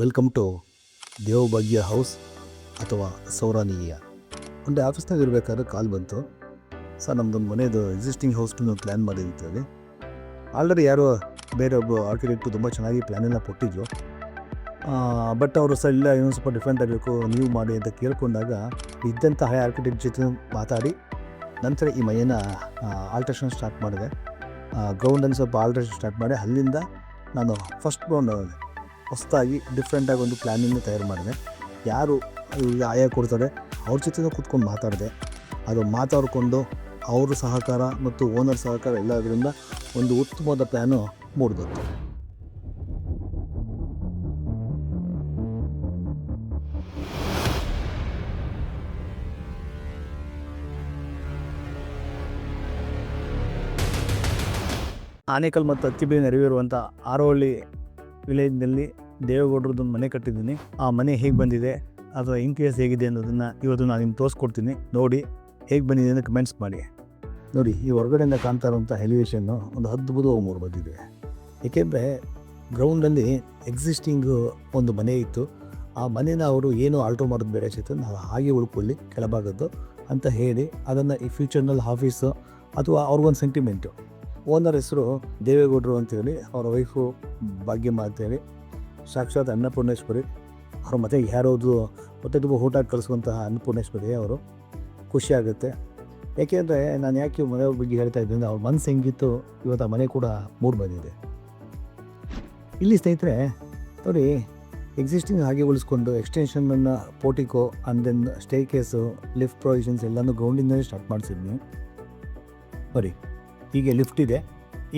Welcome to ದೇವಭಾಗ್ಯ house ಅಥವಾ ಸೌರಾನೀಯ. ಒಂದು ಆಫೀಸ್ನಾಗ ಇರಬೇಕಾದ್ರೆ ಕಾಲ್ ಬಂತು, ಸರ್ ನಮ್ಮದೊಂದು ಮನೆಯದು ಎಕ್ಸಿಸ್ಟಿಂಗ್ ಹೌಸ್ನ ಪ್ಲ್ಯಾನ್ ಮಾಡಿರ್ತೇವೆ. ಆಲ್ರೆಡಿ ಯಾರೋ ಬೇರೆ ಒಬ್ಬ ಆರ್ಕಿಟೆಕ್ಟು ತುಂಬ ಚೆನ್ನಾಗಿ ಪ್ಲ್ಯಾನೆಲ್ಲ ಕೊಟ್ಟಿದ್ರು. ಬಟ್ ಅವರು ಸಹ ಇಲ್ಲ ಇನ್ನೊಂದು ಸ್ವಲ್ಪ ಡಿಫ್ರೆಂಟ್ ಆಗಬೇಕು ನೀವು ಮಾಡಿ ಅಂತ ಕೇಳ್ಕೊಂಡಾಗ ಇದ್ದಂಥ ಹೈ ಆರ್ಕಿಟೆಕ್ಟ್ ಜೊತೆ ಮಾತಾಡಿ ನಂತರ ಈ ಮನೆಯನ್ನು ಆಲ್ಟ್ರೇಷನ್ ಸ್ಟಾರ್ಟ್ ಮಾಡಿದೆ. ಗ್ರೌಂಡನ್ನು ಸ್ವಲ್ಪ ಆಲ್ಟ್ರೇಷನ್ ಸ್ಟಾರ್ಟ್ ಮಾಡಿ ಅಲ್ಲಿಂದ ನಾನು ಫಸ್ಟ್ ಗ್ರೌಂಡ್ ಹೊಸದಾಗಿ ಡಿಫ್ರೆಂಟಾಗಿ ಒಂದು ಪ್ಲ್ಯಾನಿಂಗ್ನ ತಯಾರು ಮಾಡಿದೆ. ಯಾರು ಆಯಾ ಕೊಡ್ತಾರೆ ಅವ್ರ ಜೊತೆ ಕೂತ್ಕೊಂಡು ಮಾತಾಡಿದೆ. ಅದು ಮಾತಾಡಿಕೊಂಡು ಅವ್ರ ಸಹಕಾರ ಮತ್ತು ಓನರ್ ಸಹಕಾರ ಎಲ್ಲದರಿಂದ ಒಂದು ಉತ್ತಮವಾದ ಪ್ಲ್ಯಾನು ಮೂಡಿಬಂತು. ಆನೇಕಲ್ ಮತ್ತು ಅತ್ತಿಬೇಲಿ ನೆರವೇರುವಂಥ ಆರೋಹಳ್ಳಿ ವಿಲೇಜ್ನಲ್ಲಿ ದೇವೇಗೌಡರದೊಂದು ಮನೆ ಕಟ್ಟಿದ್ದೀನಿ. ಆ ಮನೆ ಹೇಗೆ ಬಂದಿದೆ ಅಥವಾ ಇನ್ ಕೇಸ್ ಹೇಗಿದೆ ಅನ್ನೋದನ್ನು ಇವತ್ತು ನಾನು ನಿಮ್ಗೆ ತೋರಿಸ್ಕೊಡ್ತೀನಿ. ನೋಡಿ ಹೇಗೆ ಬಂದಿದೆ ಅಂತ ಕಮೆಂಟ್ಸ್ ಮಾಡಿ. ನೋಡಿ, ಈ ಹೊರಗಡೆಯಿಂದ ಕಾಣ್ತಾ ಇರುವಂಥ ಎಲಿವೇಷನ್ನು ಒಂದು ಅದ್ಭುತವಾಗಿ ಮೂರು ಬಂದಿದೆ. ಏಕೆಂದರೆ ಗ್ರೌಂಡಲ್ಲಿ ಎಕ್ಸಿಸ್ಟಿಂಗು ಒಂದು ಮನೆ ಇತ್ತು. ಆ ಮನೇನ ಅವರು ಏನು ಆಲ್ಟ್ರೋ ಮಾಡೋದು ಬೇರೆ ಸಿಗ್ತದೆ, ನಾವು ಹಾಗೆ ಉಳ್ಕೊಳ್ಳಿ ಕೆಳಭಾಗದ್ದು ಅಂತ ಹೇಳಿ ಅದನ್ನು ಈ ಫ್ಯೂಚರ್ನಲ್ಲಿ ಆಫೀಸು ಅಥವಾ ಅವ್ರಿಗೊಂದು ಸೆಂಟಿಮೆಂಟು. ಓನರ್ ಹೆಸರು ದೇವೇಗೌಡರು ಅಂತೇಳಿ, ಅವರ ವೈಫು ಭಾಗ್ಯಮ್ಮ ಅಂತೇಳಿ, ಸಾಕ್ಷಾತ್ ಅನ್ನಪೂರ್ಣೇಶ್ವರಿ ಅವರು. ಮತ್ತು ಯಾರೋದು ಹೊಟ್ಟೆ ತುಂಬ ಊಟ ಕಳಿಸುವಂತಹ ಅನ್ನಪೂರ್ಣೇಶ್ವರಿ ಅವರು. ಖುಷಿಯಾಗುತ್ತೆ. ಏಕೆಂದರೆ ನಾನು ಯಾಕೆ ಮನೆ ಬಗ್ಗೆ ಹೇಳ್ತಾ ಇದ್ದೀನಿ, ಅವ್ರ ಮನಸ್ಸು ಹೆಂಗಿತ್ತು ಇವತ್ತು ಆ ಮನೆ ಕೂಡ ಮೂರು ಬಂದಿದೆ. ಇಲ್ಲಿ ಸ್ನೇಹಿತರೆ ನೋಡಿ, ಎಕ್ಸಿಸ್ಟಿಂಗ್ ಹಾಗೆ ಉಳಿಸ್ಕೊಂಡು ಎಕ್ಸ್ಟೆನ್ಷನನ್ನು portico and then staircase lift provisions ಎಲ್ಲನೂ ಗ್ರೌಂಡಿಂದಲೇ ಸ್ಟಾರ್ಟ್ ಮಾಡಿಸಿದ್ವಿ. ನೋಡಿ, ಹೀಗೆ ಲಿಫ್ಟ್ ಇದೆ.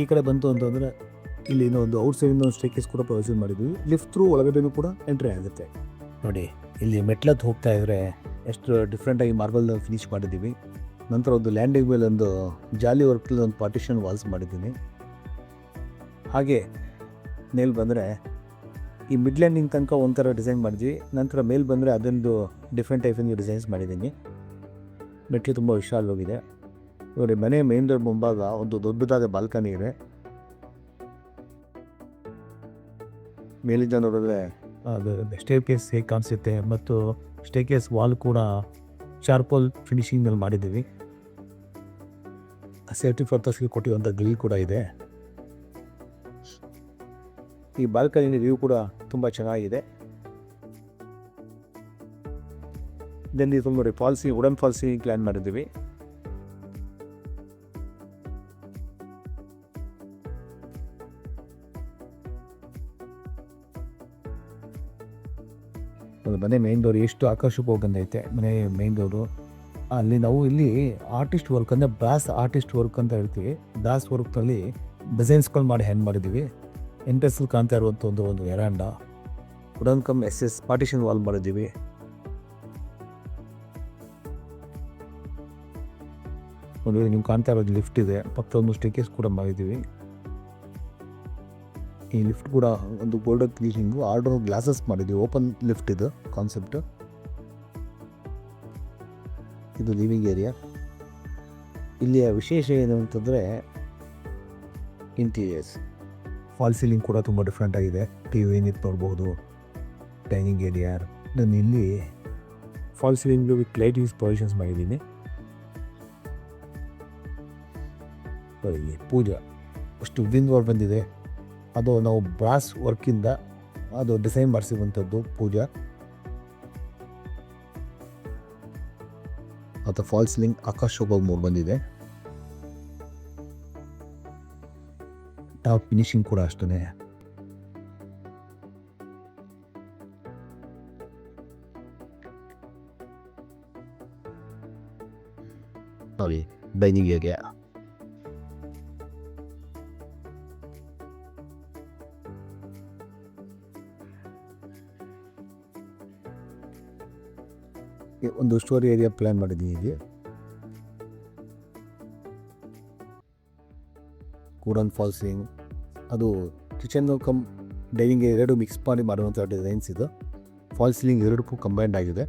ಈ ಕಡೆ ಬಂತು ಅಂತಂದರೆ ಇಲ್ಲಿ ಇನ್ನೊಂದು ಔಟ್ಸೈಡಿಂದ ಒಂದು ಸ್ಟೇಕೇಸ್ ಕೂಡ ಪ್ರೊವಿಷನ್ ಮಾಡಿದ್ವಿ. ಲಿಫ್ಟ್ ಥ್ರೂ ಒಳಗಡೆನೂ ಕೂಡ ಎಂಟ್ರಿ ಆಗುತ್ತೆ. ನೋಡಿ, ಇಲ್ಲಿ ಮೆಟ್ಲತ್ತು ಹೋಗ್ತಾ ಇದ್ದರೆ ಎಷ್ಟು ಡಿಫ್ರೆಂಟಾಗಿ ಮಾರ್ಬಲ್ ಫಿನಿಶ್ ಮಾಡಿದ್ದೀವಿ. ನಂತರ ಒಂದು ಲ್ಯಾಂಡಿಂಗ್ ಮೇಲೆ ಒಂದು ಜಾಲಿ ವರ್ಕಲ್ಲಿ ಒಂದು ಪಾರ್ಟಿಷನ್ ವಾಲ್ಸ್ ಮಾಡಿದ್ದೀನಿ. ಹಾಗೆ ಮೇಲೆ ಬಂದರೆ ಈ ಮಿಡ್ ಲ್ಯಾಂಡಿಂಗ್ ತನಕ ಒಂಥರ ಡಿಸೈನ್ ಮಾಡಿದ್ವಿ. ನಂತರ ಮೇಲೆ ಬಂದರೆ ಅದೊಂದು ಡಿಫ್ರೆಂಟ್ ಟೈಪಿಂದ ಡಿಸೈನ್ಸ್ ಮಾಡಿದ್ದೀನಿ. ಮೆಟ್ಲು ತುಂಬ ವಿಶಾಲವಾಗಿದೆ. ನೋಡಿ, ಮನೆ ಮೇನ್ ಡೋರ್ ಮುಂಭಾಗ ಒಂದು ದೊಡ್ಡದಾದ ಬಾಲ್ಕನಿ ಇದೆ. ಮೇಲಿಂದ ನೋಡಿದ್ರೆ ಅದು ಸ್ಟೇರ್ ಕೇಸ್ ಹೇಗೆ ಕಾಣಿಸುತ್ತೆ ಮತ್ತು ಸ್ಟೇರ್ ಕೇಸ್ ವಾಲ್ ಕೂಡ ಚಾರ್ಕೋಲ್ ಫಿನಿಶಿಂಗ್ನಲ್ಲಿ ಮಾಡಿದ್ದೀವಿ. ಸೇಫ್ಟಿ ಪರ್ಪಸ್ಗೆ ಕೊಟ್ಟಿರುವಂಥ ಗ್ರಿಲ್ ಕೂಡ ಇದೆ. ಈ ಬಾಲ್ಕನಿ ವ್ಯೂ ಕೂಡ ತುಂಬ ಚೆನ್ನಾಗಿದೆ. ದೆನ್ ಇದು ನೋಡಿ, ವುಡನ್ ಫಾಲ್ಸಿಂಗ್ ಪ್ಲ್ಯಾನ್ ಮಾಡಿದ್ದೀವಿ. ಅದು ಮನೆ ಮೇನ್ ಡೋರ್ ಎಷ್ಟು ಆಕರ್ಷಕವಾಗಿ ಬಂದೈತೆ. ಮನೆ ಮೇನ್ ಡೋರು ಅಲ್ಲಿ ನಾವು ಇಲ್ಲಿ ಆರ್ಟಿಸ್ಟ್ ವರ್ಕ್ ಅಂದರೆ ಬ್ರಾಸ್ ಆರ್ಟಿಸ್ಟ್ ವರ್ಕ್ ಅಂತ ಹೇಳ್ತೀವಿ. ಬ್ರಾಸ್ ವರ್ಕ್ನಲ್ಲಿ ಡಿಸೈನ್ಸ್ಗಳು ಮಾಡಿ ಹ್ಯಾಂಡ್ ಮಾಡಿದ್ದೀವಿ. ಎಂಟ್ರೆನ್ಸಲ್ಲಿ ಕಾಣ್ತಾ ಇರುವಂಥ ಒಂದು ಎರಾಂಡ wooden cum SS partition wall ಮಾಡಿದ್ದೀವಿ. ಒಂದು ನೀವು ಕಾಣ್ತಾ ಇರೋದು ಲಿಫ್ಟ್ ಇದೆ. ಪಕ್ಕ ಒಂದು ಸ್ಟೇಕೇಸ್ ಕೂಡ ಮಾಡಿದ್ದೀವಿ. ಈ ಲಿಫ್ಟ್ ಕೂಡ ಒಂದು ಗೋಲ್ಡನ್ ಫಿನಿಶಿಂಗು, ಆರ್ಡರ್ ಗ್ಲಾಸಸ್ ಮಾಡಿದ್ದೀವಿ. ಓಪನ್ ಲಿಫ್ಟ್ ಇದು ಕಾನ್ಸೆಪ್ಟ್. ಇದು ಲಿವಿಂಗ್ ಏರಿಯಾ. ಇಲ್ಲಿಯ ವಿಶೇಷ ಏನು ಅಂತಂದರೆ ಇಂಟೀರಿಯರ್ಸ್ ಫಾಲ್ ಸೀಲಿಂಗ್ ಕೂಡ ತುಂಬ ಡಿಫ್ರೆಂಟ್ ಆಗಿದೆ. TV ನಿಂತು ನೋಡ್ಬೋದು. Dining area. ನಾನು ಇಲ್ಲಿ fall ceiling with lightings provisions ಮಾಡಿದ್ದೀನಿ. ಇಲ್ಲಿ ಪೂಜಾ ಅಷ್ಟು ವಿಂಡ್ ಬಂದಿದೆ. ಅದು ನಾವು ಬ್ರಾಸ್ ವರ್ಕಿಂದ ಅದು ಡಿಸೈನ್ ಮಾಡಿಸಿರುವಂಥದ್ದು ಪೂಜಾ. ಮತ್ತು ಫಾಲ್ ಸೀಲಿಂಗ್ ಆಕರ್ಷಕವಾಗಿ ಮೂರು ಬಂದಿದೆ. ಟಾಪ್ ಫಿನಿಶಿಂಗ್ ಕೂಡ ಅಷ್ಟೇ. ನೋಡಿ, ಡೈನಿಂಗ್ ಏರಿಯಾ. ಒಂದು ಸ್ಟೋರಿ ಏರಿಯಾ ಪ್ಲ್ಯಾನ್ ಮಾಡಿದ್ದೀನಿ. ಇಲ್ಲಿ ವುಡನ್ ಫಾಲ್ಸಿಂಗ್, ಅದು ಕಿಚನ್ ಕಮ್ ಡೈನಿಂಗ್ ಎರಡು ಮಿಕ್ಸ್ ಮಾಡಿ ಮಾಡುವಂಥ ಡಿಸೈನ್ಸ್ ಇದು. ಫಾಲ್ ಸೀಲಿಂಗ್ ಎರಡಕ್ಕೂ ಕಂಬೈಂಡ್ ಆಗಿದೆ.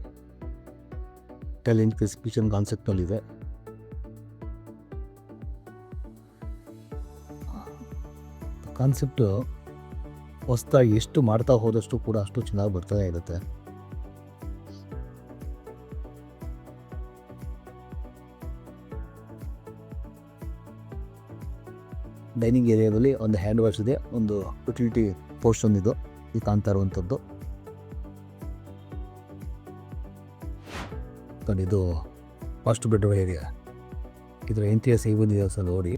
10 ಇಂಚ್ ಕಿಚನ್ ಕಾನ್ಸೆಪ್ಟ್ನಲ್ಲಿದೆ. ಕಾನ್ಸೆಪ್ಟು ಹೊಸದಾಗಿ ಎಷ್ಟು ಮಾಡ್ತಾ ಹೋದಷ್ಟು ಕೂಡ ಅಷ್ಟು ಚೆನ್ನಾಗಿ ಬರ್ತಾನೆ ಇರುತ್ತೆ. ಡೈನಿಂಗ್ ಏರಿಯಾದಲ್ಲಿ ಒಂದು ಹ್ಯಾಂಡ್ ವಾಶ್ ಇದೆ, ಒಂದು ಯುಟಿಲಿಟಿ ಪೋರ್ಷನ್ ಇದು ಈ ಕಾಣ್ತಾ ಇರುವಂಥದ್ದು. ಇದು ಫಸ್ಟ್ ಬೆಡ್ರೂಮ್ ಏರಿಯಾ. ಇದರ ಇಂಟೀರಿಯರ್ಸ್ ಹೇಗೆ ಬಂದಿದೆ ಸರ್ ನೋಡಿ.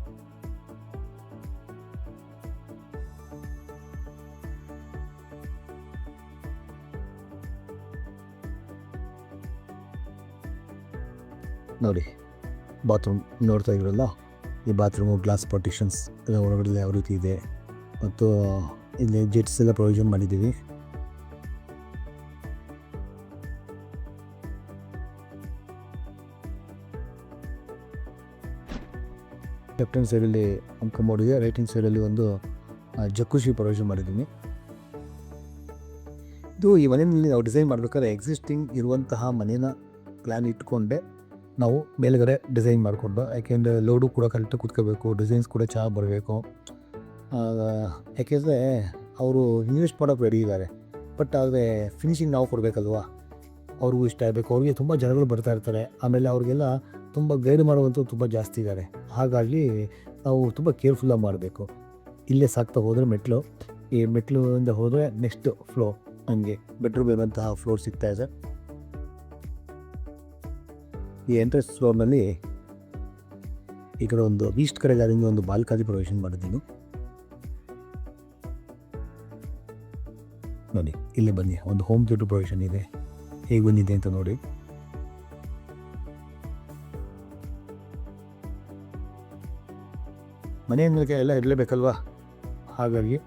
ನೋಡಿ ಬಾತ್ರೂಮ್ ನೋಡ್ತಾ ಇದ್ರಲ್ಲ, ಈ ಬಾತ್ರೂಮು ಗ್ಲಾಸ್ ಪಾರ್ಟಿಷನ್ಸ್ ಎಲ್ಲ ಹೊರಗಡೆ ಯಾವ ರೀತಿ ಇದೆ, ಮತ್ತು ಇಲ್ಲಿ ಜೆಟ್ಸ್ ಎಲ್ಲ ಪ್ರೊವಿಷನ್ ಮಾಡಿದ್ದೀವಿ. ಲೆಫ್ಟ್ ಹ್ಯಾಂಡ್ ಸೈಡಲ್ಲಿ ಒಂದು ಕಮೋಡ್ ಇದೆ, ರೈಟ್ ಹ್ಯಾಂಡ್ ಸೈಡಲ್ಲಿ ಒಂದು ಜಕ್ಕುಶಿ ಪ್ರೊವಿಷನ್ ಮಾಡಿದ್ದೀನಿ. ಇದು ಈ ಮನೆಯಲ್ಲಿ ನಾವು ಡಿಸೈನ್ ಮಾಡಬೇಕಾದ್ರೆ ಎಕ್ಸಿಸ್ಟಿಂಗ್ ಇರುವಂತಹ ಮನೇನ ಪ್ಲ್ಯಾನ್ ಇಟ್ಕೊಂಡೆ ನಾವು ಮೇಲ್ಗಡೆ ಡಿಸೈನ್ ಮಾಡಿಕೊಂಡು, ಯಾಕೆಂದರೆ ಲೋಡು ಕೂಡ ಕರೆಕ್ಟಾಗಿ ಕೂತ್ಕೋಬೇಕು, ಡಿಸೈನ್ಸ್ ಕೂಡ ಚೆನ್ನಾಗಿ ಬರಬೇಕು. ಯಾಕೆಂದರೆ ಅವರು ಇನ್ವೆಸ್ಟ್ ಮಾಡೋಕ್ಕೆ ರೆಡಿ ಇದ್ದಾರೆ, ಬಟ್ ಆದರೆ ಫಿನಿಶಿಂಗ್ ನಾವು ಕೊಡಬೇಕಲ್ವ, ಅವ್ರಿಗೂ ಇಷ್ಟ ಆಗಬೇಕು. ಅವ್ರಿಗೆ ತುಂಬ ಜನಗಳು ಬರ್ತಾ ಇರ್ತಾರೆ, ಆಮೇಲೆ ಅವ್ರಿಗೆಲ್ಲ ತುಂಬ ಗೈಡ್ ಮಾಡುವಂಥ ತುಂಬ ಜಾಸ್ತಿ ಇದ್ದಾರೆ. ಹಾಗಾಗಿ ನಾವು ತುಂಬ ಕೇರ್ಫುಲ್ಲಾಗಿ ಮಾಡಬೇಕು. ಇಲ್ಲೇ ಸಾಕ್ತಾ ಹೋದರೆ ಮೆಟ್ಲು, ಈ ಮೆಟ್ಲಿಂದ ಹೋದರೆ ನೆಕ್ಸ್ಟ್ ಫ್ಲೋರ್, ಹಂಗೆ ಬೆಡ್ರೂಮ್ ಇರುವಂತಹ ಫ್ಲೋರ್ ಸಿಗ್ತಾ ಇದೆ. ಈ ಎಂಟ್ರೆನ್ಸ್ ಫ್ಲೋರ್ನಲ್ಲಿ ಈ ಕಡೆ ಒಂದು ಈಸ್ಟ್ ಕಡೆ ಗಾಡಿಗೆ ಒಂದು ಬಾಲ್ಕನಿ ಪ್ರೊವಿಷನ್ ಮಾಡಿದ್ದೀನಿ. ನೋಡಿ ಇಲ್ಲಿ ಬನ್ನಿ, ಒಂದು ಹೋಮ್ ಥಿಯೇಟರ್ ಪ್ರೊವಿಷನ್ ಇದೆ, ಹೇಗೆ ಬಂದಿದೆ ಅಂತ ನೋಡಿ. ಮನೆಯ ಮೇಲೆ ಎಲ್ಲ ಇರಲೇಬೇಕಲ್ವಾ, ಹಾಗಾಗಿ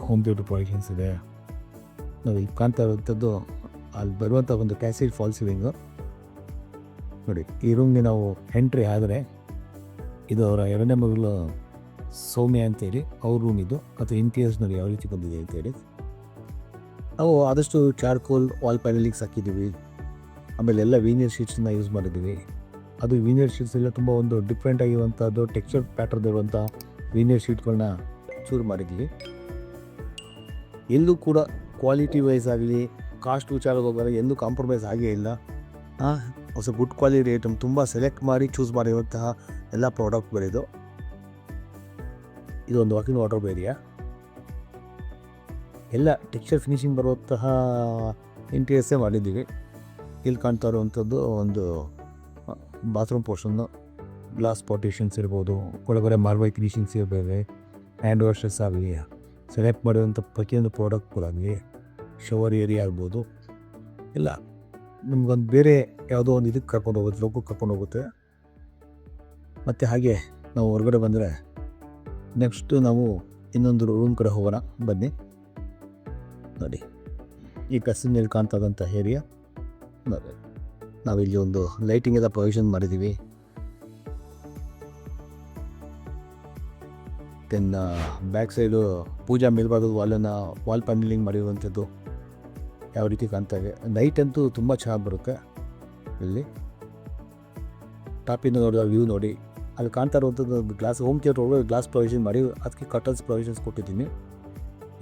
ಹೋಮ್ ಥಿಯೇಟರ್ ಪ್ರೊವಿಷನ್ಸ್ ಇದೆ. ನೋಡಿ ಕಾಣ್ತಾ ಇರುವಂಥದ್ದು ಅಲ್ಲಿ ಬರುವಂಥ ಒಂದು ಪ್ಯಾಸೇಜ್ ಫಾಲ್ ಸೀಲಿಂಗು. ನೋಡಿ ಈ ರೂಮ್ಗೆ ನಾವು ಎಂಟ್ರಿ ಆದರೆ ಇದು ಅವರ ಎರಡನೇ ಮಗಳು ಸೌಮ್ಯ ಅಂತೇಳಿ ಅವ್ರ ರೂಮ್ ಇದು, ಅಥವಾ ಇಂಟೀರಿಯರ್ಸ್ ನೋಡಿ ಯಾವ ರೀತಿ ಬಂದಿದೆ ಅಂತೇಳಿ. ನಾವು ಆದಷ್ಟು ಚಾರ್ಕೋಲ್ ವಾಲ್ ಪ್ಯಾನಲಿಂಗ್ಸ್ ಹಾಕಿದ್ದೀವಿ, ಆಮೇಲೆ ಎಲ್ಲ ವೀನಿಯರ್ ಶೀಟ್ಸನ್ನ ಯೂಸ್ ಮಾಡಿದ್ದೀವಿ. ಅದು ವೀನಿಯರ್ ಶೀಟ್ಸ್ ಎಲ್ಲ ತುಂಬ ಒಂದು ಡಿಫ್ರೆಂಟ್ ಆಗಿರುವಂಥದ್ದು ಟೆಕ್ಸ್ಚರ್ ಪ್ಯಾಟರ್ನ್ ಇರುವಂಥ ವೀನಿಯರ್ ಶೀಟ್ಗಳನ್ನ ಚೂರು ಮಾಡಿದ್ದೀವಿ. ಎಲ್ಲೂ ಕೂಡ ಕ್ವಾಲಿಟಿ ವೈಸ್ ಆಗಲಿ ಕಾಸ್ಟ್ ವಿಚಾರಕ್ಕೆ ಹೋಗೋದ್ರೆ ಎಲ್ಲೂ ಕಾಂಪ್ರಮೈಸ್ ಆಗೇ ಇಲ್ಲ. ಹೊಸ ಗುಡ್ ಕ್ವಾಲಿಟಿ ಐಟಮ್ ತುಂಬ ಸೆಲೆಕ್ಟ್ ಮಾಡಿ ಚೂಸ್ ಮಾಡಿರುವಂತಹ ಎಲ್ಲ ಪ್ರಾಡಕ್ಟ್ಗಳಿದು. ಇದೊಂದು ವಾಕಿಂಗ್ ವಾರ್ಡ್ರೋಬ್ ಏರಿಯಾ, ಎಲ್ಲ ಟೆಕ್ಸ್ಚರ್ ಫಿನಿಶಿಂಗ್ ಬರುವಂತಹ ಇಂಟೀರಿಯರ್ಸೇ ಮಾಡಿದ್ದೀವಿ. ಇಲ್ಲಿ ಕಾಣ್ತಾ ಇರುವಂಥದ್ದು ಒಂದು ಬಾತ್ರೂಮ್ ಪೋರ್ಷನ್ನು, ಗ್ಲಾಸ್ ಪಾರ್ಟಿಷನ್ಸ್ ಇರ್ಬೋದು, ಒಳಗಡೆ ಮಾರ್ಬಲ್ ಫಿನಿಶಿಂಗ್ಸ್ ಇರ್ಬೋದು, ಹ್ಯಾಂಡ್ ವಾಷಸ್ ಆಗಲಿ, ಸೆಲೆಕ್ಟ್ ಮಾಡಿರುವಂಥ ಪ್ರತಿಯೊಂದು ಪ್ರಾಡಕ್ಟ್ಗಳಾಗಲಿ, ಶವರ್ ಏರಿಯಾ ಆಗ್ಬೋದು, ಇಲ್ಲ ನಿಮ್ಗೊಂದು ಬೇರೆ ಯಾವುದೋ ಒಂದು ಇದಕ್ಕೆ ಕರ್ಕೊಂಡು ಹೋಗುತ್ತೆ, ಲೋಕಕ್ಕೆ ಕರ್ಕೊಂಡು ಹೋಗುತ್ತೆ. ಮತ್ತು ಹಾಗೆ ನಾವು ಹೊರಗಡೆ ಬಂದರೆ ನೆಕ್ಸ್ಟು ನಾವು ಇನ್ನೊಂದು ರೂಮ್ ಕಡೆ ಹೋಗೋಣ ಬನ್ನಿ. ನೋಡಿ ಈ ಕಸಿನಲ್ಲಿ ಕಾಣ್ತದಂಥ ಏರಿಯಾ, ನೋಡಿ ನಾವಿಲ್ಲಿ ಒಂದು ಲೈಟಿಂಗ್ ಎಲ್ಲ ಪ್ರೊವಿಷನ್ ಮಾಡಿದ್ದೀವಿ. ದೆನ್ ಬ್ಯಾಕ್ ಸೈಡು ಪೂಜಾ ಮೇಲ್ಭಾಗದ ವಾಲ್ ಪ್ಯಾನಲಿಂಗ್ ಮಾಡಿರುವಂಥದ್ದು ಯಾವ ರೀತಿ ಕಾಣ್ತಾ ಇದೆ. ನೈಟ್ ಅಂತೂ ತುಂಬ ಚೆನ್ನಾಗಿ ಬರುತ್ತೆ. ಇಲ್ಲಿ ಟಾಪಿಂದ ನೋಡಿದ ವ್ಯೂ ನೋಡಿ, ಅಲ್ಲಿ ಕಾಣ್ತಾ ಇರುವಂಥದ್ದು ಗ್ಲಾಸ್ ಹೋಮ್ ಥಿಯೇಟರ್ ಒಳಗೆ ಗ್ಲಾಸ್ ಪ್ರೊವಿಷನ್ ಮಾಡಿ ಅದಕ್ಕೆ ಕರ್ಟನ್ಸ್ ಪ್ರೊವಿಷನ್ಸ್ ಕೊಟ್ಟಿದ್ದೀನಿ.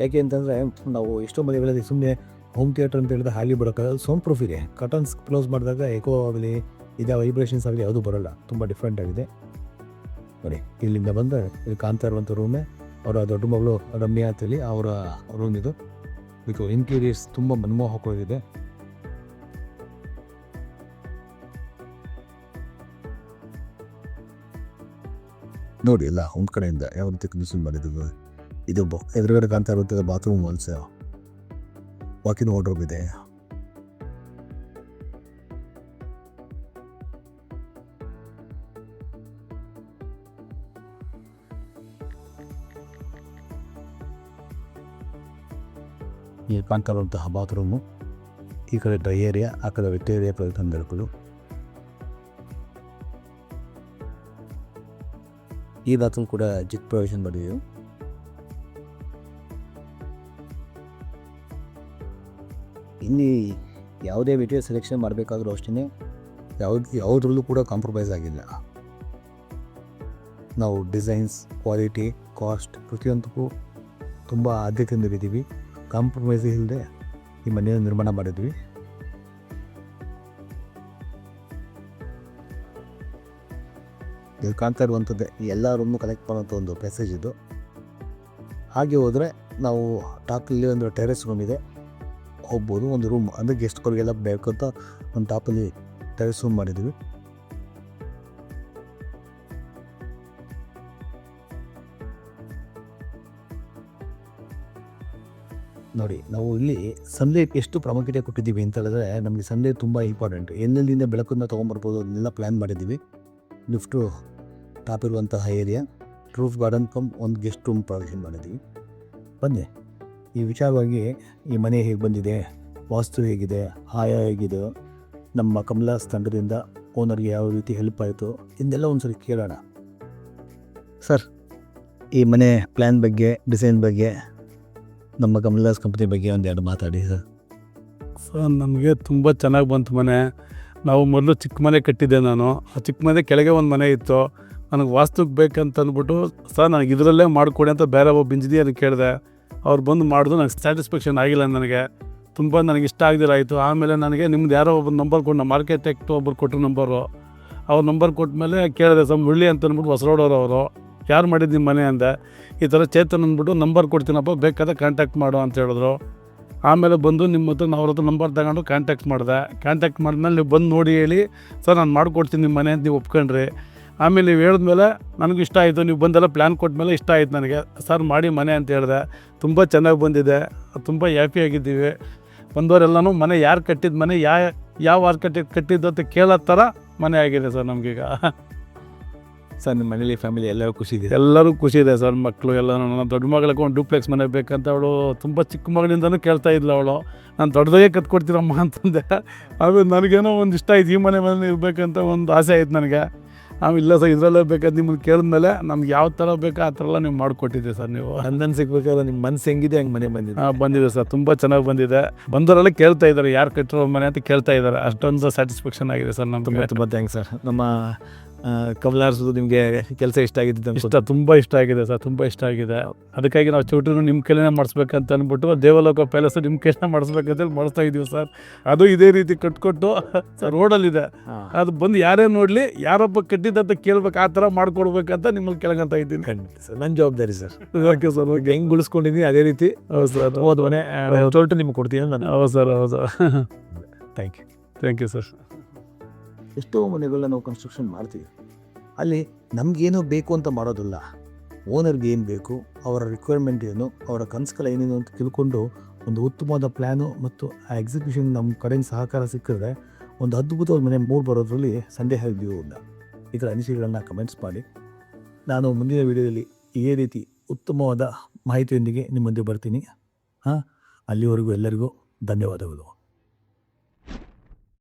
ಯಾಕೆ ಅಂತಂದರೆ ನಾವು ಎಷ್ಟೋ ಮನೆಗಳಲ್ಲಿ ಸುಮ್ಮನೆ ಹೋಮ್ ಥಿಯೇಟರ್ ಅಂತ ಹೇಳಿದ್ರೆ ಹಾಲಿ ಬರೋಕ್ಕಾಗಲ್ಲ, ಸೌಂಡ್ ಪ್ರೂಫ್ ಇದೆ. ಕರ್ಟನ್ಸ್ ಕ್ಲೋಸ್ ಮಾಡಿದಾಗ ಎಕೋ ಆಗಲಿ ಇದೆ ವೈಬ್ರೇಷನ್ಸ್ ಆಗಲಿ ಯಾವುದೂ ಬರೋಲ್ಲ, ತುಂಬ ಡಿಫ್ರೆಂಟ್ ಆಗಿದೆ. ನೋಡಿ ಇಲ್ಲಿಂದ ಬಂದರೆ ಇಲ್ಲಿ ಕಾಣ್ತಾ ಇರುವಂಥ ರೂಮೇ ಅವರ ದೊಡ್ಡ ಮಗಳು ರಮ್ಯಾ ಅಂತೇಳಿ ಅವರ ರೂಮ್ ಇದು. ಇದಕ್ಕೆ ಇಂಟೀರಿಯರ್ಸ್ ತುಂಬ ಮನಮೋಹಕವಾಗಿದೆ. ನೋಡಿ ಎಲ್ಲ ಒಂದು ಕಡೆಯಿಂದ ಯಾವ ರೀತಿ ಕನ್ಸ್ಯೂಮ್ ಮಾಡಿದ್ದು. ಇದು ಎದುರುಗಡೆ ಕಾಣ್ತಾ ಇರುವಂಥ ಬಾತ್ರೂಮ್ ವಾಲ್ಸ್, ವಾಕಿಂಗ್ ವಾರ್ಡ್ರೋಬ್ ಇದೆ. ಈ ಕಾಣ್ತಾ ಇರುವಂತಹ ಬಾತ್ರೂಮು, ಈ ಕಡೆ ಡ್ರೈ ಏರಿಯಾ, ಆ ಕಡೆ ವೆಟ್ ಏರಿಯಾ ತಂದೆಗಳು. ಈ ಬಾತ್ರೂಮ್ ಕೂಡ ಜಿಪ್ ಪ್ರೊವಿಷನ್ ಮಾಡಿದೆವು. ಇಲ್ಲಿ ಯಾವುದೇ ಮೆಟೀರಿಯಲ್ ಸೆಲೆಕ್ಷನ್ ಮಾಡಬೇಕಾದ್ರೂ ಅಷ್ಟೇ ಯಾವುದ್ರಲ್ಲೂ ಕೂಡ ಕಾಂಪ್ರಮೈಸ್ ಆಗಿಲ್ಲ. ನಾವು ಡಿಸೈನ್ಸ್, ಕ್ವಾಲಿಟಿ, ಕಾಸ್ಟ್ ಪ್ರತಿಯೊಂದಕ್ಕೂ ತುಂಬ ಆದ್ಯತೆಯಿಂದ ಇದ್ದೀವಿ. ಕಾಂಪ್ರಮೈಸ್ ಇಲ್ಲದೆ ಈ ಮನೆಯನ್ನು ನಿರ್ಮಾಣ ಮಾಡಿದ್ವಿ. ಇದು ಕಾಣ್ತಾ ಇರುವಂಥದ್ದೇ ಎಲ್ಲ ರೂಮು ಕನೆಕ್ಟ್ ಮಾಡೋಂಥ ಒಂದು ಪ್ಯಾಸೇಜ್ ಇದು. ಹಾಗೆ ಹೋದರೆ ನಾವು ಟಾಪಲ್ಲಿ ಒಂದು ಟೆರೆಸ್ ರೂಮ್ ಇದೆ, ಹೋಗ್ಬೋದು. ಒಂದು ರೂಮ್ ಅಂದರೆ ಗೆಸ್ಟ್ಗಳಿಗೆಲ್ಲ ಬೇಕಂತ ಒಂದು ಟಾಪಲ್ಲಿ ಟೆರೆಸ್ ರೂಮ್ ಮಾಡಿದ್ವಿ. ನೋಡಿ, ನಾವು ಇಲ್ಲಿ ಸನ್ಲೈಟ್ ಎಷ್ಟು ಪ್ರಾಮುಖ್ಯತೆ ಕೊಟ್ಟಿದ್ದೀವಿ ಅಂತ ಹೇಳಿದ್ರೆ, ನಮಗೆ ಸನ್ಲೈಟ್ ತುಂಬ ಇಂಪಾರ್ಟೆಂಟ್. ಎಲ್ಲೆಲ್ಲಿಂದ ಬೆಳಕನ್ನು ತೊಗೊಂಬರ್ಬೋದು ಅದನ್ನೆಲ್ಲ ಪ್ಲ್ಯಾನ್ ಮಾಡಿದ್ದೀವಿ. ಲಿಫ್ಟು ಟಾಪ್ ಇರುವಂತಹ ಏರಿಯಾ, ರೂಫ್ ಗಾರ್ಡನ್ ಕಮ್ ಒಂದು ಗೆಸ್ಟ್ ರೂಮ್ ಪ್ರೊವಿಷನ್ ಮಾಡಿದ್ದೀವಿ. ಬನ್ನಿ ಈ ವಿಚಾರವಾಗಿ ಈ ಮನೆ ಹೇಗೆ ಬಂದಿದೆ, ವಾಸ್ತು ಹೇಗಿದೆ, ಆಯ ಹೇಗಿದೆ, ನಮ್ಮ ಕಮಲಾಸ್ ತಂಡದಿಂದ ಓನರ್ಗೆ ಯಾವ ರೀತಿ ಹೆಲ್ಪ್ ಆಯಿತು, ಇದನ್ನೆಲ್ಲ ಒಂದ್ಸರಿ ಕೇಳೋಣ. ಸರ್, ಈ ಮನೆ ಪ್ಲ್ಯಾನ್ ಬಗ್ಗೆ, ಡಿಸೈನ್ ಬಗ್ಗೆ, ನಮ್ಮ ಕಮಲಾಸ್ ಕಂಪ್ನಿ ಬಗ್ಗೆ ಒಂದೆರಡು ಮಾತಾಡಿ ಸರ್. ಸರ್, ನಮಗೆ ತುಂಬ ಚೆನ್ನಾಗಿ ಬಂತು ಮನೆ. ನಾವು ಮೊದಲು ಚಿಕ್ಕ ಮನೆ ಕಟ್ಟಿದ್ದೆ ನಾನು. ಆ ಚಿಕ್ಕ ಮನೆ ಕೆಳಗೆ ಒಂದು ಮನೆ ಇತ್ತು. ನನಗೆ ವಾಸ್ತುಕ್ಕೆ ಬೇಕಂತ ಅಂದ್ಬಿಟ್ಟು, ಸರ್ ನನಗೆ ಇದರಲ್ಲೇ ಮಾಡಿಕೊಡಿ ಅಂತ ಬೇರೆ ಒಬ್ಬ ಇಂಜಿನಿಯರ್ಗೆ ಕೇಳಿದೆ. ಅವ್ರು ಬಂದು ಮಾಡಿದ್ರು. ನನಗೆ ಸ್ಯಾಟಿಸ್ಫ್ಯಾಕ್ಷನ್ ಆಗಿಲ್ಲ. ನನಗೆ ಇಷ್ಟ ಆಗದಿಲ್ಲ ಆಯಿತು. ಆಮೇಲೆ ನನಗೆ ನಿಮ್ದು ಯಾರೋ ಒಬ್ಬರು ನಂಬರ್ ಕೊಟ್ಟು, ನಮ್ಮ ಆರ್ಕಿಟೆಕ್ಟು ಒಬ್ಬರು ಕೊಟ್ಟರು ನಂಬರು. ಅವ್ರ ನಂಬರ್ ಕೊಟ್ಟ ಮೇಲೆ ಕೇಳಿದೆ, ಸರ್ ಮುಳ್ಳಿ ಅಂತ ಅಂದ್ಬಿಟ್ಟು ಹೊಸರೋಡೋರು ಅವರು, ಯಾರು ಮಾಡಿದ್ದು ನಿಮ್ಮ ಮನೆ ಅಂದೆ. ಈ ಥರ ಚೇತನ್ ಅಂದ್ಬಿಟ್ಟು ನಂಬರ್ ಕೊಡ್ತೀನಪ್ಪ, ಬೇಕಾದ್ರೆ ಕಾಂಟ್ಯಾಕ್ಟ್ ಮಾಡು ಅಂತ ಹೇಳಿದ್ರು. ಆಮೇಲೆ ಬಂದು ನಿಮ್ಮ ಹತ್ರ ಅವ್ರ ಹತ್ರ ನಂಬರ್ ತಗೊಂಡು ಕಾಂಟ್ಯಾಕ್ಟ್ ಮಾಡಿದ್ಮೇಲೆ ನೀವು ಬಂದು ನೋಡಿ ಹೇಳಿ, ಸರ್ ನಾನು ಮಾಡಿಕೊಡ್ತೀನಿ ನಿಮ್ಮ ಮನೆ ಅಂತ ನೀವು ಒಪ್ಕೊಂಡ್ರಿ. ಆಮೇಲೆ ನೀವು ಹೇಳಿದ್ಮೇಲೆ ನನಗೂ ಇಷ್ಟ ಆಯಿತು. ನೀವು ಬಂದೆಲ್ಲ ಪ್ಲ್ಯಾನ್ ಕೊಟ್ಟಮೇಲೆ ಇಷ್ಟ ಆಯಿತು ನನಗೆ. ಸರ್ ಮಾಡಿ ಮನೆ ಅಂತ ಹೇಳಿದೆ. ತುಂಬ ಚೆನ್ನಾಗಿ ಬಂದಿದೆ, ತುಂಬ ಹ್ಯಾಪಿಯಾಗಿದ್ದೀವಿ. ಬಂದವರೆಲ್ಲನೂ ಮನೆ ಯಾರು ಕಟ್ಟಿದ ಮನೆ, ಯಾವ ಆರ್ಕಿಟೆಕ್ಟ್ ಕಟ್ಟಿದ್ದು ಅಂತ ಕೇಳೋ ಥರ ಮನೆ ಆಗಿದೆ ಸರ್ ನಮಗೀಗ. ಸರ್, ನಿಮ್ಮ ಮನೇಲಿ ಫ್ಯಾಮಿಲಿ ಎಲ್ಲರೂ ಖುಷಿ ಇದೆ? ಎಲ್ಲರೂ ಖುಷಿ ಇದೆ ಸರ್. ಮಕ್ಕಳು ಎಲ್ಲ, ನನ್ನ ದೊಡ್ಡ ಮಗಳಿಗೆ ಒಂದು ಡೂಪ್ಲೆಕ್ಸ್ ಮನೆ ಬೇಕಂತ ಅವಳು ತುಂಬ ಚಿಕ್ಕ ಮಗಳಿಂದನೂ ಕೇಳ್ತಾ ಇದ್ಲು ಅವಳು. ನಾನು ದೊಡ್ಡದಾಗೆ ಕಟ್ಕೊಡ್ತೀರಮ್ಮ ಅಂತಂದೆ. ಆಮೇಲೆ ನನಗೇನೋ ಒಂದು ಇಷ್ಟ ಆಯ್ತು, ಈ ಮನೆ ಇರಬೇಕಂತ ಒಂದು ಆಸೆ ಆಯ್ತು ನನಗೆ. ಆಮೇಲೆ ಇಲ್ಲ ಸರ್, ಇದರಲ್ಲೇ ಬೇಕಂತ ನಿಮ್ಮನ್ನು ಕೇಳಿದ್ಮೇಲೆ ನಮ್ಗೆ ಯಾವ ಥರ ಬೇಕೋ ಆ ಥರ ಎಲ್ಲ ನೀವು ಮಾಡಿಕೊಟ್ಟಿದ್ದೆ ಸರ್. ನೀವು ಅಂದನ್ ಸಿಗ್ಬೇಕಾದ್ರೆ ನಿಮ್ಮ ಮನಸ್ಸು ಹೆಂಗಿದೆ ಹಂಗೆ ಮನೆ ಬಂದಿದೆ? ಬಂದಿದೆ ಸರ್, ತುಂಬ ಚೆನ್ನಾಗಿ ಬಂದಿದೆ. ಬಂದವರೆಲ್ಲ ಕೇಳ್ತಾ ಇದ್ದಾರೆ, ಯಾರು ಕಟ್ಟಿರೋ ಮನೆ ಅಂತ ಕೇಳ್ತಾ ಇದ್ದಾರೆ. ಅಷ್ಟೊಂದು ಸ್ಯಾಟಿಸ್ಫ್ಯಾಕ್ಷನ್ ಆಗಿದೆ ಸರ್ ನಮಗೆ. ತುಂಬ ಥ್ಯಾಂಕ್ಸ್ ಸರ್. ನಮ್ಮ ಕಮಲಾರ್ಸು ನಿಮಗೆ ಕೆಲಸ ಇಷ್ಟ ಆಗಿದ್ದು? ತುಂಬ ಇಷ್ಟ ಆಗಿದೆ ಸರ್, ತುಂಬ ಇಷ್ಟ ಆಗಿದೆ. ಅದಕ್ಕಾಗಿ ನಾವು ಚೌಟ್ರಿನೂ ನಿಮ್ಮ ಕೈಲೇ ಮಾಡಿಸ್ಬೇಕಂತ ಅಂದ್ಬಿಟ್ಟು ದೇವಲೋಕ ಪ್ಯಾಲೇಸು ನಿಮ್ಮ ಕೈಲೇ ಮಾಡಿಸ್ಬೇಕಂತೇಳಿ ಮಾಡಿಸ್ತಾ ಇದ್ದೀವಿ ಸರ್. ಅದು ಇದೇ ರೀತಿ ಕಟ್ಕೊಟ್ಟು ಸರ್ ರೋಡಲ್ಲಿದೆ. ಅದು ಬಂದು ಯಾರೇ ನೋಡಲಿ, ಯಾರೊಬ್ಬ ಕಟ್ಟಿದ್ದಂತ ಕೇಳ್ಬೇಕು, ಆ ಥರ ಮಾಡಿಕೊಡ್ಬೇಕಂತ ನಿಮ್ಮಲ್ಲಿ ಕೇಳ್ಕೊಂತ ಇದ್ದೀನಿ. ಖಂಡಿತ ಸರ್, ನನ್ನ ಜವಾಬ್ದಾರಿ ಸರ್. Okay sir, okay. ಹೆಂಗೆ ಉಳಿಸ್ಕೊಂಡಿದ್ದೀನಿ ಅದೇ ರೀತಿ ಹೌದು ಸರ್, ಹೋದ ಮನೆ ಚೌಲ್ಟು ನಿಮ್ಗೆ ಕೊಡ್ತೀನಿ ನಾನು. ಹೌದು ಸರ್, ಹೌದು. Thank you sir. ಎಷ್ಟೋ ಮನೆಗಳನ್ನ ನಾವು ಕನ್ಸ್ಟ್ರಕ್ಷನ್ ಮಾಡ್ತೀವಿ, ಅಲ್ಲಿ ನಮಗೇನೋ ಬೇಕು ಅಂತ ಮಾಡೋದಿಲ್ಲ. ಓನರ್ಗೆ ಏನು ಬೇಕು, ಅವರ ರಿಕ್ವೈರ್ಮೆಂಟ್ ಏನು, ಅವರ ಕನಸುಗಳು ಏನೇನು ಅಂತ ತಿಳ್ಕೊಂಡು ಒಂದು ಉತ್ತಮವಾದ ಪ್ಲ್ಯಾನು ಮತ್ತು ಆ ಎಕ್ಸಿಕ್ಯೂಷನ್ ನಮ್ಮ ಕಡೆಯಿಂದ ಸಹಕಾರ ಸಿಕ್ಕಿದ್ರೆ ಒಂದು ಅದ್ಭುತವಾದ ಮನೆ ಮೂರು ಬರೋದ್ರಲ್ಲಿ ಸಂದೇಹ ಇದೆಯೂ ಇಲ್ಲ. ಈ ಥರ ಅನಿಸಿಕೆಗಳನ್ನು ಕಮೆಂಟ್ಸ್ ಮಾಡಿ. ನಾನು ಮುಂದಿನ ವೀಡಿಯೋದಲ್ಲಿ ಇದೇ ರೀತಿ ಉತ್ತಮವಾದ ಮಾಹಿತಿಯೊಂದಿಗೆ ನಿಮ್ಮ ಮುಂದೆ ಬರ್ತೀನಿ. ಅಲ್ಲಿವರೆಗೂ ಎಲ್ಲರಿಗೂ ಧನ್ಯವಾದಗಳು.